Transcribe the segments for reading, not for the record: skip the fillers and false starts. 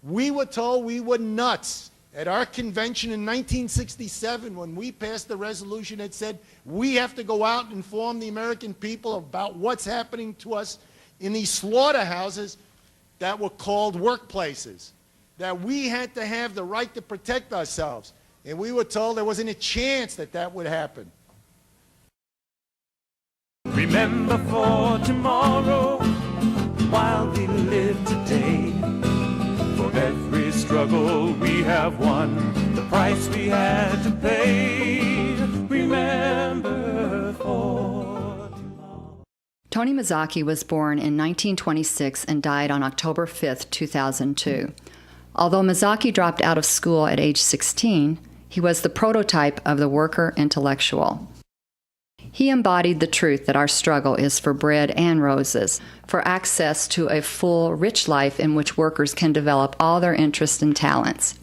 We were told we were nuts. At our convention in 1967, when we passed the resolution that said we have to go out and inform the American people about what's happening to us in these slaughterhouses that were called workplaces, that we had to have the right to protect ourselves. And we were told there wasn't a chance that that would happen. Remember for tomorrow while we live today. For every struggle we have won, the price we had to pay. Remember for tomorrow. Tony Mazzocchi was born in 1926 and died on October 5, 2002. Although Mazzocchi dropped out of school at age 16, he was the prototype of the worker intellectual. He embodied the truth that our struggle is for bread and roses, for access to a full, rich life in which workers can develop all their interests and talents.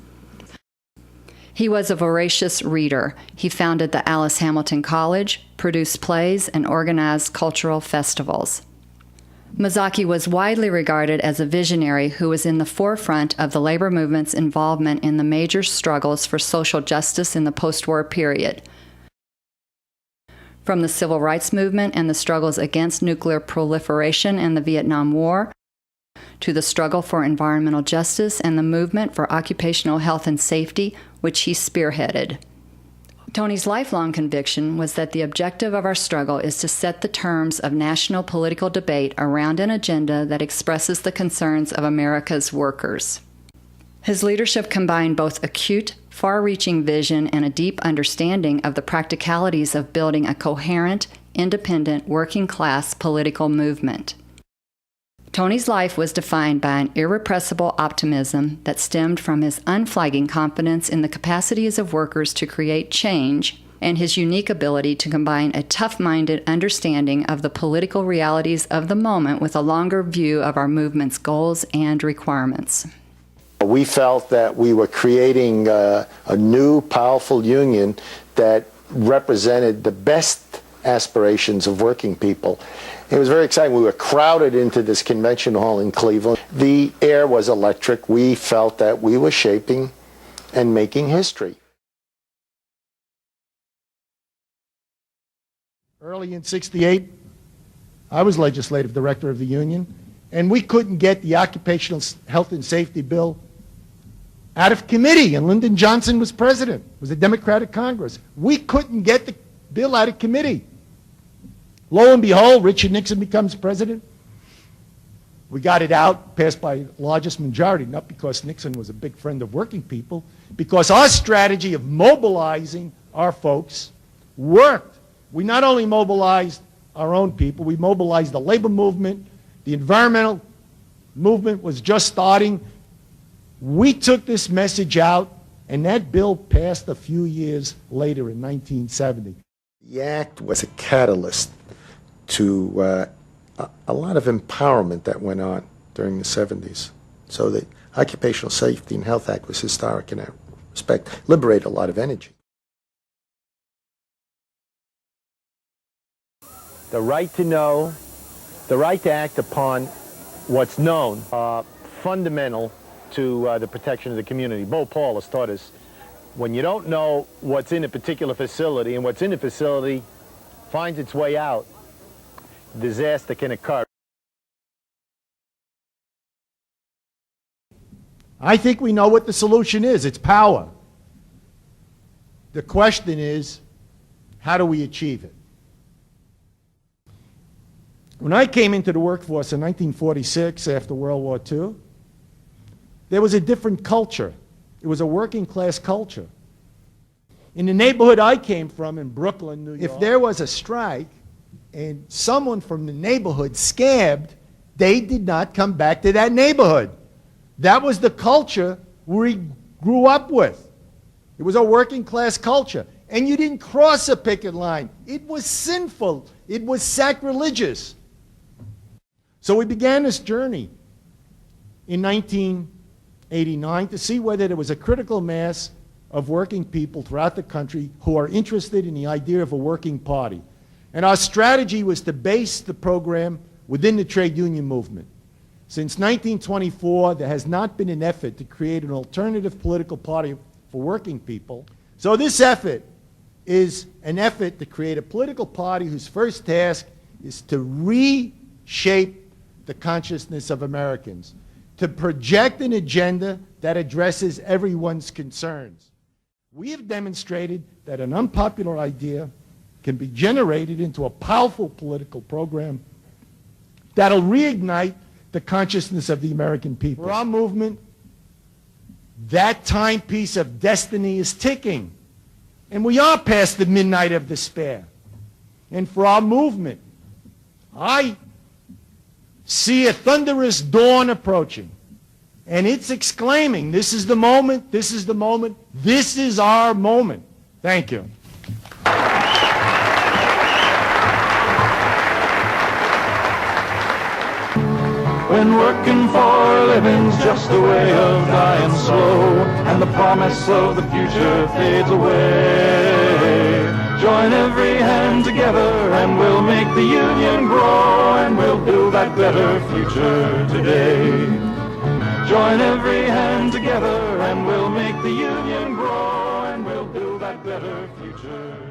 He was a voracious reader. He founded the Alice Hamilton College, produced plays, and organized cultural festivals. Mazzocchi was widely regarded as a visionary who was in the forefront of the labor movement's involvement in the major struggles for social justice in the post-war period. From the civil rights movement and the struggles against nuclear proliferation and the Vietnam War, to the struggle for environmental justice and the movement for occupational health and safety, which he spearheaded. Tony's lifelong conviction was that the objective of our struggle is to set the terms of national political debate around an agenda that expresses the concerns of America's workers. His leadership combined both acute, far-reaching vision and a deep understanding of the practicalities of building a coherent, independent, working-class political movement. Tony's life was defined by an irrepressible optimism that stemmed from his unflagging confidence in the capacities of workers to create change and his unique ability to combine a tough-minded understanding of the political realities of the moment with a longer view of our movement's goals and requirements. We felt that we were creating a new, powerful union that represented the best aspirations of working people. It was very exciting. We were crowded into this convention hall in Cleveland. The air was electric. We felt that we were shaping and making history. Early in '68, I was legislative director of the union, and we couldn't get the Occupational Health and Safety Bill out of committee, and Lyndon Johnson was president. It was a Democratic Congress. We couldn't get the bill out of committee. Lo and behold, Richard Nixon becomes president. We got it out, passed by the largest majority, not because Nixon was a big friend of working people, because our strategy of mobilizing our folks worked. We not only mobilized our own people, we mobilized the labor movement, the environmental movement was just starting. We took this message out, and that bill passed a few years later in 1970. The act was a catalyst to a lot of empowerment that went on during the 70s. So the Occupational Safety and Health Act was historic in that respect, liberated a lot of energy. The right to know, the right to act upon what's known, fundamental to the protection of the community. Bo Paul has taught us, when you don't know what's in a particular facility and what's in the facility finds its way out, disaster can occur. I think we know what the solution is. It's power. The question is, how do we achieve it? When I came into the workforce in 1946 after World War II, there was a different culture. It was a working class culture. In the neighborhood I came from in Brooklyn, New York, if there was a strike and someone from the neighborhood scabbed, they did not come back to that neighborhood. That was the culture we grew up with. It was a working class culture. And you didn't cross a picket line. It was sinful. It was sacrilegious. So we began this journey in 1989 to see whether there was a critical mass of working people throughout the country who are interested in the idea of a working party. And our strategy was to base the program within the trade union movement. Since 1924, there has not been an effort to create an alternative political party for working people. So this effort is an effort to create a political party whose first task is to reshape the consciousness of Americans, to project an agenda that addresses everyone's concerns. We have demonstrated that an unpopular idea can be generated into a powerful political program that'll reignite the consciousness of the American people. For our movement, that timepiece of destiny is ticking, and we are past the midnight of despair. And for our movement, I see a thunderous dawn approaching, and it's exclaiming, this is the moment, this is the moment, this is our moment. Thank you. When working for a living's just a way of dying slow, and the promise of the future fades away. Join every hand together and we'll make the union grow, and we'll build that better future today. Join every hand together and we'll make the union grow, and we'll build that better future.